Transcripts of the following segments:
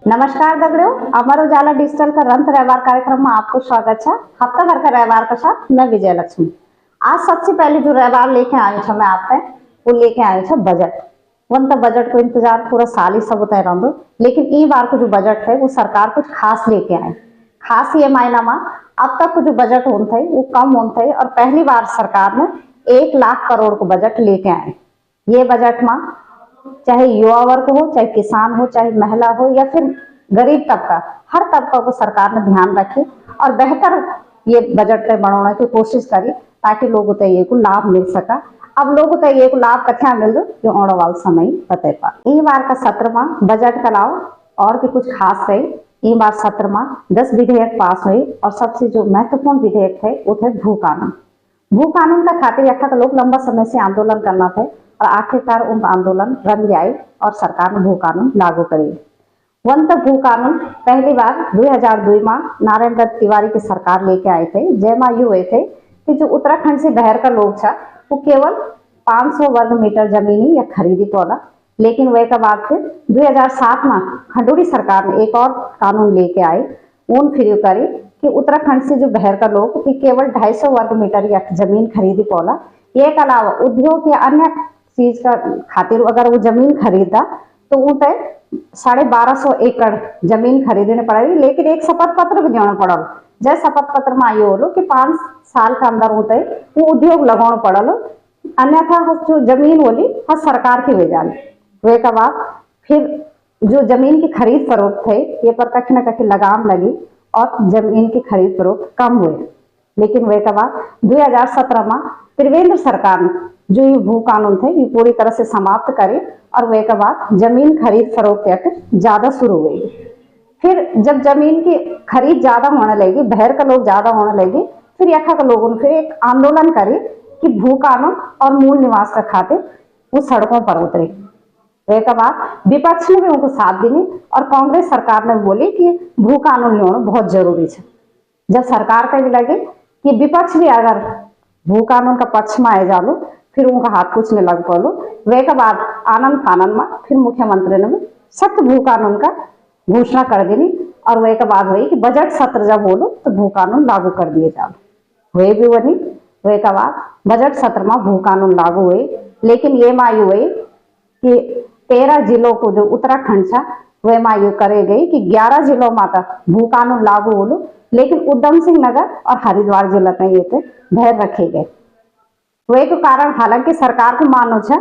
नमस्कार दगड़ियों, अमर उजाला डिजिटल का रंत रविवार कार्यक्रम में आपको स्वागत है। हफ्ता भर का रविवार के साथ मैं विजय लक्ष्मी। आज सबसे पहले जो रविवार लेके आई हूँ मैं आप पे, वो लेके आई हूँ बजट। वन तो बजट को इंतजार पूरा साल ही सब होता है, लेकिन ई बार को जो बजट है वो सरकार कुछ खास लेके आए। खास ये मायना में अब तक को जो बजट होता है वो कम होता है और पहली बार सरकार ने 1 लाख करोड़ को बजट लेके आए। ये बजट में चाहे युवा वर्ग हो, चाहे किसान हो, चाहे महिला हो या फिर गरीब तबका, हर तबका को सरकार ने ध्यान रखे और बेहतर ये बजट तय बनाने की कोशिश करी ताकि लोगों को ये को लाभ मिल सका। अब लोगों को ये को लाभ कथ्या मिल दो जो आने वाले समय बता पा। ई बार का सत्र में बजट के अलावा और भी कुछ खास रही। ई बार सत्र में 10 विधेयक पास हुए और सबसे जो महत्वपूर्ण विधेयक थे वो थे भू कानून। भू कानून का खातिर यथा का लोग लंबा समय से आंदोलन करना थे और आखिरकार उनका आंदोलन रंग आई और सरकार ने भू कानून लागू करे। वन तक भू कानून पहली बार 2002 में नारायण दत्त तिवारी की सरकार लेके आए थे, जैमा यू हुए थे कि जो उत्तराखंड से बाहर का लोग था वो केवल 500 वर्ग मीटर जमीनी या खरीदी पौधा। लेकिन वह के बाद फिर 2007 में खंडूरी सरकार ने एक और कानून लेके आए, उन फिर करे कि उत्तराखंड से जो बाहर का लोग कि केवल 250 वर्ग मीटर या जमीन खरीदी पौधा। एक अलावा उद्योग या अन्य चीज का खातिर अगर वो जमीन खरीदा तो वो तय 1250 एकड़ जमीन खरीदने पड़ेगी, लेकिन एक शपथ पत्र भी देना पड़ल। जय शपथ पत्र में आयो होलो कि 5 साल के अंदर होते वो उद्योग लगाना पड़ल, अन्यथा जो जमीन होली हर सरकार की वेजाली। वे के बाद फिर जो जमीन की खरीद फरोख्त है ये पर कहीं ना कहीं लगाम लगी और जमीन की खरीद फरोख्त कम हुए। लेकिन वे के बाद 2017 में त्रिवेंद्र सरकार ने जो ये भू कानून थे ये पूरी तरह से समाप्त करे और वे के बाद जमीन खरीद फरोख्त ज्यादा शुरू हुई। फिर जब जमीन की खरीद ज्यादा होने लगी, बाहर का लोग ज्यादा होने लगे, फिर यखा के लोगों ने फिर एक आंदोलन करे कि भू कानून और मूल निवास का खातिर वो सड़कों पर उतरे। वे के बाद विपक्ष ने भी उनको साथ दिने और कांग्रेस सरकार ने बोली कि भू कानून होना बहुत जरूरी है। जब सरकार का भी लगे कि विपक्ष भी अगर भू कानून का पक्ष में आए जालो फिर उनका हाथ कुछ नहीं लग पालो। वे के बाद आनंद फानंद में फिर मुख्यमंत्री ने भी सख्त भू कानून का घोषणा कर देनी और वे के बाद वही कि बजट सत्र जब बोलो तो भू कानून लागू कर दिए जाओ। वे भी बनी। वे के बाद बजट सत्र में भू कानून लागू हुए, लेकिन ये मायू हुई कि 13 जिलों को जो उत्तराखंड था वह मायू करे गई कि 11 जिलों में तक भू कानून लागू हो, लेकिन उधम सिंह नगर और हरिद्वार जिला में ये थे बाहर रखे गए। वे के कारण हालांकि सरकार को मानो था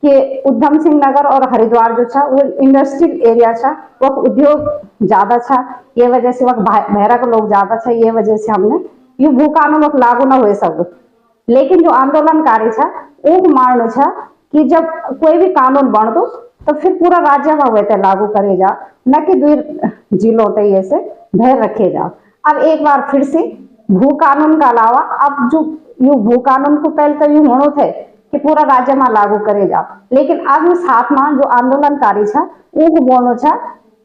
कि उधम सिंह नगर और हरिद्वार जो था वो इंडस्ट्रियल एरिया था, वो उद्योग ज्यादा था, ये वजह से वह बहरा के लोग ज्यादा था, ये वजह से हमने ये भू कानून लागू न हुए सब। लेकिन जो आंदोलनकारी था वो मानो था कि जब कोई भी कानून बन दो तो फिर पूरा राज्य में वैसे लागू करे जा, न कि 2 जिलों तय से बाहर रखे जा। अब एक बार फिर से भू कानून के अलावा अब जो यू भू कानून को पहले तो यू होना थे कि पूरा राज्य में लागू करे जा, लेकिन अब साथ में जो आंदोलनकारी था उनको बोलना था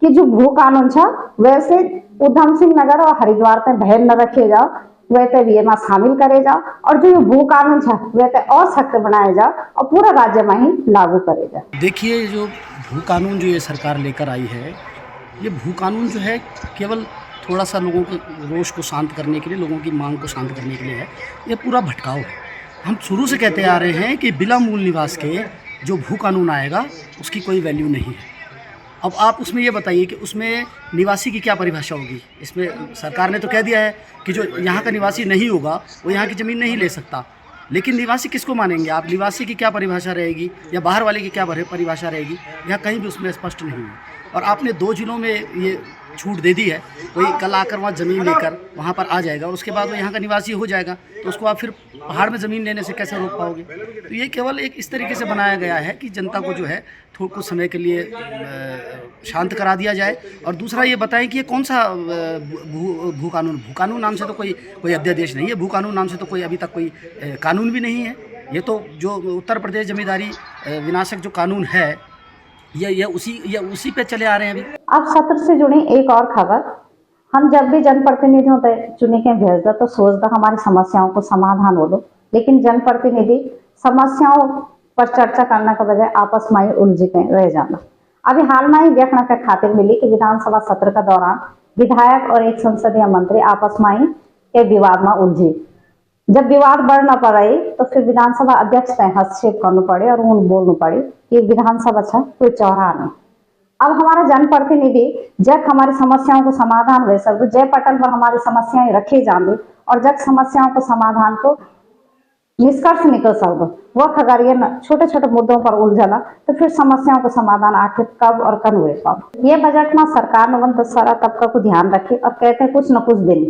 कि जो भू कानून था वैसे उधम सिंह नगर और हरिद्वार पे बाहर न रखे जाओ, वैसे भी में शामिल करे जाओ और जो भू कानून था वैसे और सख्त बनाए जाओ और पूरा राज्य में ही लागू करे जाओ। देखिए, जो भू कानून जो ये सरकार लेकर आई है, ये भू कानून जो है केवल थोड़ा सा लोगों के रोष को शांत करने के लिए, लोगों की मांग को शांत करने के लिए है। ये पूरा भटकाव है। हम शुरू से कहते आ रहे हैं कि बिना मूल निवास के जो भू कानून आएगा उसकी कोई वैल्यू नहीं है। अब आप उसमें ये बताइए कि उसमें निवासी की क्या परिभाषा होगी। इसमें सरकार ने तो कह दिया है कि जो यहाँ का निवासी नहीं होगा वो यहाँ की ज़मीन नहीं ले सकता, लेकिन निवासी किसको मानेंगे आप? निवासी की क्या परिभाषा रहेगी या बाहर वाले की क्या परिभाषा रहेगी, यहाँ कहीं भी उसमें स्पष्ट नहीं है। और आपने 2 जिलों में ये छूट दे दी है, कोई कल आकर वहाँ ज़मीन लेकर वहाँ पर आ जाएगा और उसके बाद वो यहाँ का निवासी हो जाएगा, तो उसको आप फिर पहाड़ में ज़मीन लेने से कैसे रोक पाओगे? तो ये केवल एक इस तरीके से बनाया गया है कि जनता को जो है थोड़ा कुछ समय के लिए शांत करा दिया जाए। और दूसरा ये बताएं कि ये कौन सा भू कानून नाम से तो कोई अध्यादेश नहीं है, भू कानून नाम से तो कोई अभी तक कोई कानून भी नहीं है। ये तो जो उत्तर प्रदेश जमींदारी विनाशक जो कानून है ये उसी पे चले आ रहे हैं अभी। अब सत्र से जुड़ी एक और खबर, हम जब भी जनप्रतिनिधियों चुने के भेजता तो सोचता हमारी समस्याओं को समाधान हो लो, लेकिन जनप्रतिनिधि समस्याओं पर चर्चा करने के बजाय आपस में ही उलझ के रह जाना। अभी हाल में ही देखने के खातिर मिली कि विधानसभा सत्र के दौरान विधायक और एक संसदीय मंत्री आपस में ही के विवाद में उलझे। जब विवाद बढ़ना पड़े तो फिर विधानसभा अध्यक्ष तय हस्तक्षेप करना पड़े और उन बोलना पड़े कि विधानसभा छा कोई चौराहा नहीं। अब हमारा जनप्रतिनिधि जब हमारी समस्याओं को समाधान हुए सब जय पटल पर हमारी समस्याएं रखी जाएंगी और जब समस्याओं को समाधान को निष्कर्ष निकल सकते वह अगर ये छोटे छोटे मुद्दों पर उलझला तो फिर समस्याओं को समाधान आखिर कब और कब हुए पाओ। ये बजट में सरकार ने तो सारा तबका को ध्यान रखे और कहते हैं कुछ न कुछ दिन,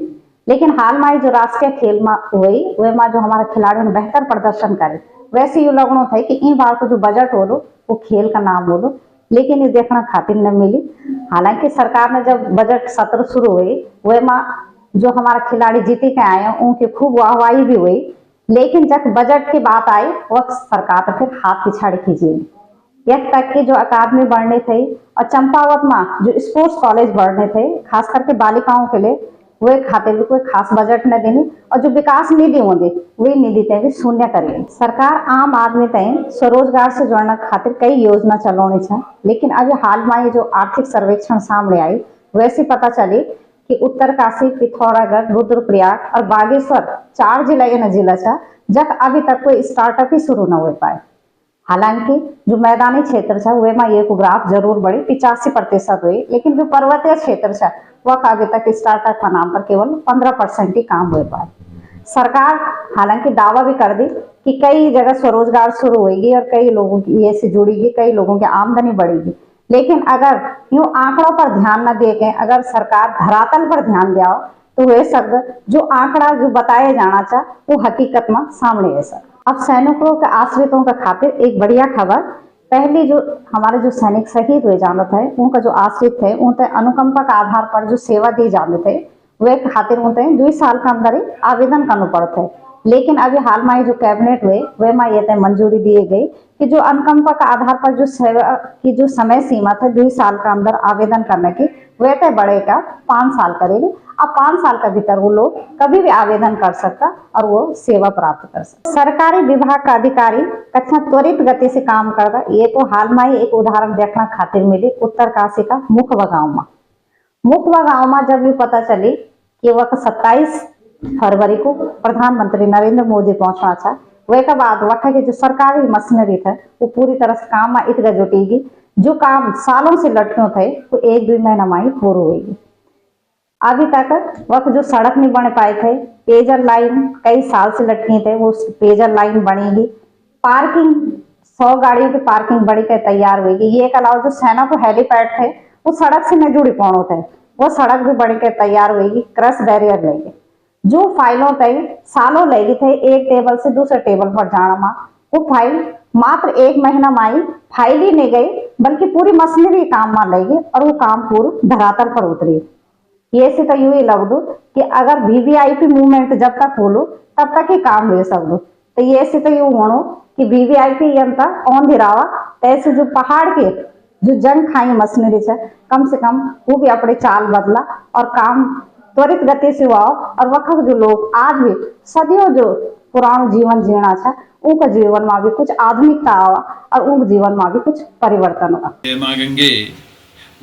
लेकिन हाल में जो राष्ट्रीय खेल में हुई वे में जो हमारे खिलाड़ियों ने बेहतर प्रदर्शन करे वैसे ये लगना था कि इन बार को जो बजट हो लो वो खेल का नाम बोलो, लेकिन ये देखना खातिर न मिली। हालांकि सरकार ने जब बजट सत्र शुरू हुई वे में जो हमारे खिलाड़ी जीते के आए उनकी खूब वाहवाही भी हुई, लेकिन जब बजट की बात आई वह सरकार ने फिर हाथ पिछाड़ी खींची। एक तक के जो अकादमी बढ़ने थे और चंपावत में जो स्पोर्ट्स कॉलेज बढ़ने थे खास करके बालिकाओं के लिए वे खातिर भी कोई खास बजट न देनी और जो विकास निधि होंगे वे निधि तय भी शून्य करेगी। सरकार आम आदमी तय स्वरोजगार से जोड़ने खातिर कई योजना चलाने छे, लेकिन अभी हाल में जो आर्थिक सर्वेक्षण सामने आई वैसे पता चली कि उत्तरकाशी, पिथौरागढ़, रुद्रप्रयाग और बागेश्वर 4 जिला ये जिला छा जब अभी तक कोई स्टार्टअप ही शुरू न हो पाए। हालांकि जो मैदानी क्षेत्र छा वे में ये ग्राफ जरूर बढ़ी 85% हुई, लेकिन जो पर्वतीय क्षेत्र छा वह अभी तक स्टार्टअप का नाम पर केवल 15% ही काम हो पाए। सरकार हालांकि दावा भी कर दी कि कई जगह स्वरोजगार शुरू होगी और कई लोगों की ये से जुड़ेगी, कई लोगों की आमदनी बढ़ेगी, लेकिन अगर यूं आंकड़ों पर ध्यान न दे के अगर सरकार धरातल पर ध्यान दिया तो वे शब्द जो आंकड़ा जो बताया जाना चाह वो हकीकत में सामने है। सर अब सैनिकों के आश्रितों का खातिर एक बढ़िया खबर, पहले जो हमारे जो सैनिक शहीद हुए जाते थे उनका जो आश्रित थे उनते अनुकंपा के आधार पर जो सेवा दी जाते थे वे खातिर उनते 2 साल के अंदर ही आवेदन करना पड़ता है। लेकिन अभी हाल में जो कैबिनेट हुए वे में ये तय मंजूरी दी गई कि जो अनुकंपा के आधार पर जो सेवा की जो समय सीमा था 2 साल के अंदर आवेदन करने की वे तय बढ़ेगा 5 साल करेगी। अब 5 साल के भीतर वो लोग कभी भी आवेदन कर सकता और वो सेवा प्राप्त कर सकता। सरकारी विभाग का अधिकारी कक्षा त्वरित गति से काम करता, ये तो हाल में ही एक उदाहरण देखना खातिर मिली उत्तरकाशी का मुखवा गाँव में। मुखवा गाँव में जब भी पता चली कि वह 27 फरवरी को प्रधानमंत्री नरेंद्र मोदी पहुंचना था वे के बाद वह की जो सरकारी मशीनरी था वो पूरी तरह से काम में इतना जुटेगी जो काम सालों से लटके थे वो 1-2 महीना में ही पूरा होगी। अभी तक वह जो सड़क नहीं बन पाए थे, पेयजल लाइन कई साल से लटकी थे वो पेयजल लाइन बनेगी, पार्किंग 100 गाड़ियों की पार्किंग बड़ी के तैयार होगी। ये के अलावा जो सेना को हेलीपैड थे वो सड़क से नहीं जुड़ी पाने थे वो सड़क भी बड़ी के तैयार होगी। क्रश बैरियर लेगी जो फाइलों तय सालों लगी थे एक टेबल से दूसरे टेबल पर जाना में वो फाइल मात्र 1 महीना में ही फाइल ही नहीं गई बल्कि पूरी मशीनरी काम में लेगी और वो काम पूरा धरातल पर उतरी। ये से तो यूं ही लग दो कि अगर वीवीआईपी मूवमेंट जब तक खोलो तब तक ही काम हुए सकदो, तो ये से तो यूं होनो कि वीवीआईपी यंत्र ऑन धिरावा तैसे जो पहाड़ के जो जंग खाई मशीनरी है कम से कम वो भी अपने चाल बदला और काम त्वरित गति से हुआ और वक्त जो लोग आज भी सदियों जो पुराना जीवन जीना था उनका जीवन में भी कुछ आधुनिकता आवा और उनके जीवन में भी कुछ परिवर्तन हुआ। माँ गंगे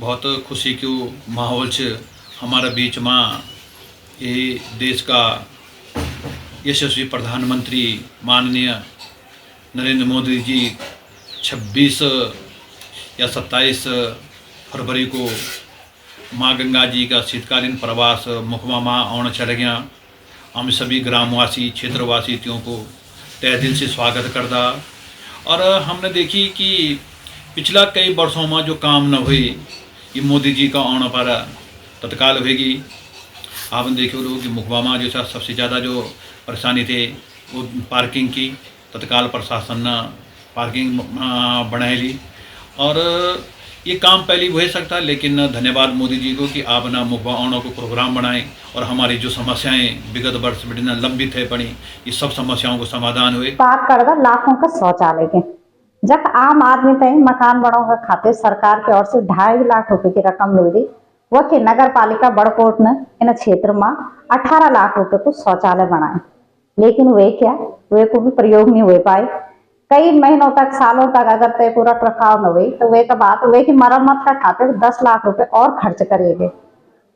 बहुत खुशी की माहौल से हमारा बीच में ये देश का यशस्वी प्रधानमंत्री माननीय नरेंद्र मोदी जी 26 या 27 फरवरी को माँ गंगा जी का शीतकालीन प्रवास मुखमा माँ आने चले गया। हम सभी ग्रामवासी क्षेत्रवासियों को तहे दिल से स्वागत करता और हमने देखी कि पिछला कई वर्षों में जो काम न हुई ये मोदी जी का आने पर तत्काल होगी। आपने देखे लोग कि मुखबा में जो सबसे ज़्यादा जो परेशानी थे वो पार्किंग की, तत्काल प्रशासन ने पार्किंग बनाई ली और ये काम पहले हो सकता, लेकिन धन्यवाद मोदी जी को कि आप ना मुखबा आने को प्रोग्राम बनाए और हमारी जो समस्याएं विगत वर्ष में लंबित है पड़ी ये सब समस्याओं को समाधान हुए। बात कर लाखों का शौचालय के जब आम आदमी तय मकान बनों का खातिर सरकार की ओर से 2.5 लाख रुपए की रकम मिल दी वह के नगर पालिका बड़कोट ने इन क्षेत्र में 18 लाख रुपए को शौचालय बनाए, लेकिन वे को भी प्रयोग नहीं हो पाए। कई महीनों तक सालों तक अगर तय पूरा रखाव न हुई तो वे का बात वे की मरम्मत का खातिर 10 लाख रुपए और खर्च करेंगे।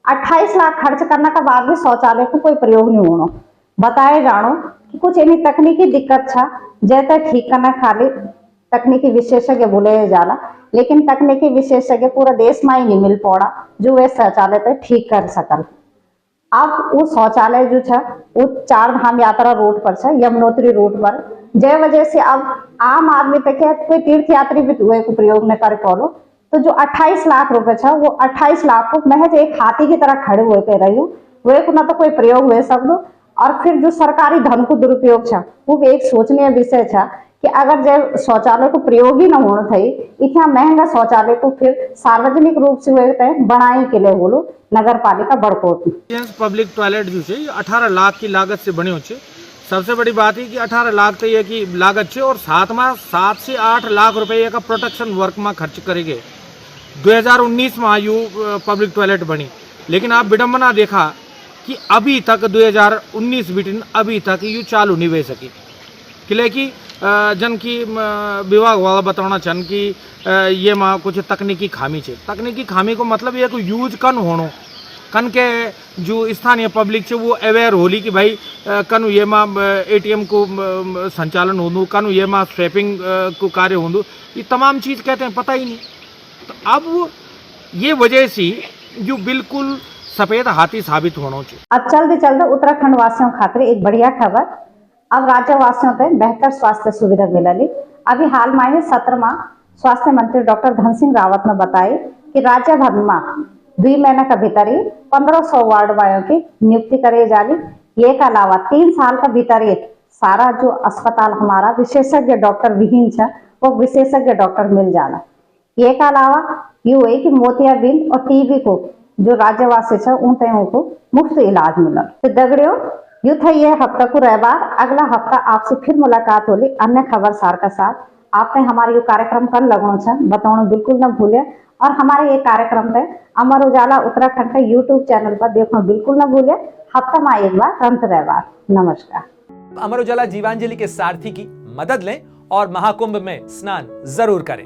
28 लाख खर्च करने के बाद भी शौचालय को कोई प्रयोग नहीं होना। बताए जानो कि कुछ इन्हीं तकनीकी दिक्कत छा जैसे ठीक करना खाली तकनीकी विशेषज्ञ बोले जाला, लेकिन तकनीकी विशेषज्ञ पूरा देश में ही नहीं मिल पड़ा जो वे शौचालय तो ठीक कर सकल। अब वो शौचालय जो है वो 4 धाम यात्रा रोड पर है, यमुनोत्री रोड पर, जय वजह से अब आम आदमी तक कोई तीर्थ यात्री भी वे को प्रयोग न कर पालो। तो जो 28 लाख रुपए था वो 28 लाख को महज एक हाथी की तरह खड़े हुए कह रही हूँ, वे को ना तो कोई प्रयोग हुए सकदो। और फिर जो सरकारी धन को दुरुपयोग था वो भी एक सोचनीय विषय था कि अगर जब शौचालय को प्रयोग ही न होना था, इतना महंगा शौचालय को फिर सार्वजनिक रूप से हुए बनाई के लिए बोलो नगर पालिका बड़कोट पब्लिक टॉयलेट जो है 18 लाख की लागत से बने होचे। सबसे बड़ी बात है कि 18 लाख तो ये की लागत है और साथ में 7 से 8 लाख रुपये का प्रोटेक्शन वर्क में खर्च करेंगे। 2019 में यू पब्लिक टॉयलेट बनी, लेकिन आप विडम्बना देखा कि अभी तक 2019 बिटिन अभी तक यू चालू नहीं हुए सकी। किले की जन की विभाग वाला बताना चन कि ये में कुछ तकनीकी खामी है। तकनीकी खामी को मतलब ये को यूज कन होनो कन के जो स्थानीय पब्लिक है वो अवेयर होली कि भाई कनु ये में ATM को संचालन होंदू, कनु ये में स्वैपिंग को कार्य होंदू, ये तमाम चीज़ कहते हैं पता ही नहीं। तो अब ये वजह से जो बिल्कुल सफेद हाथी साबित होना चाहिए। अब चलते चलते उत्तराखंड वासियों खातिर एक बढ़िया खबर, अब राज्यवासियों को बेहतर स्वास्थ्य सुविधा मिलली। अभी हाल में सत्र में स्वास्थ्य मंत्री डॉक्टर धन सिंह रावत ने बताई कि राज्य भर में 2 महीने के भीतर ही 1500 वार्ड वायों की नियुक्ति करे जाली। ये के अलावा 3 साल का भीतर ही सारा जो अस्पताल हमारा विशेषज्ञ डॉक्टर विहीन है वो विशेषज्ञ डॉक्टर मिल जाला। ये के अलावा यू है कि मोतियाबिंद और TB को जो राज्यवासी है उनको मुफ्त इलाज मिला। तो दगड़ियों यू था ये हफ्ता को रविवार, अगला हफ्ता आपसे फिर मुलाकात होली अन्य खबर सार का साथ। आपने हमारे ये कार्यक्रम कर लगो छन बताना बिल्कुल न भूले, और हमारे ये कार्यक्रम पे अमर उजाला उत्तराखंड का YouTube चैनल पर देखना बिल्कुल न भूले। हफ्ता में एक बार अंत रविवार। नमस्कार। अमर उजाला जीवांजलि के सारथी की मदद लें और महाकुंभ में स्नान जरूर करें।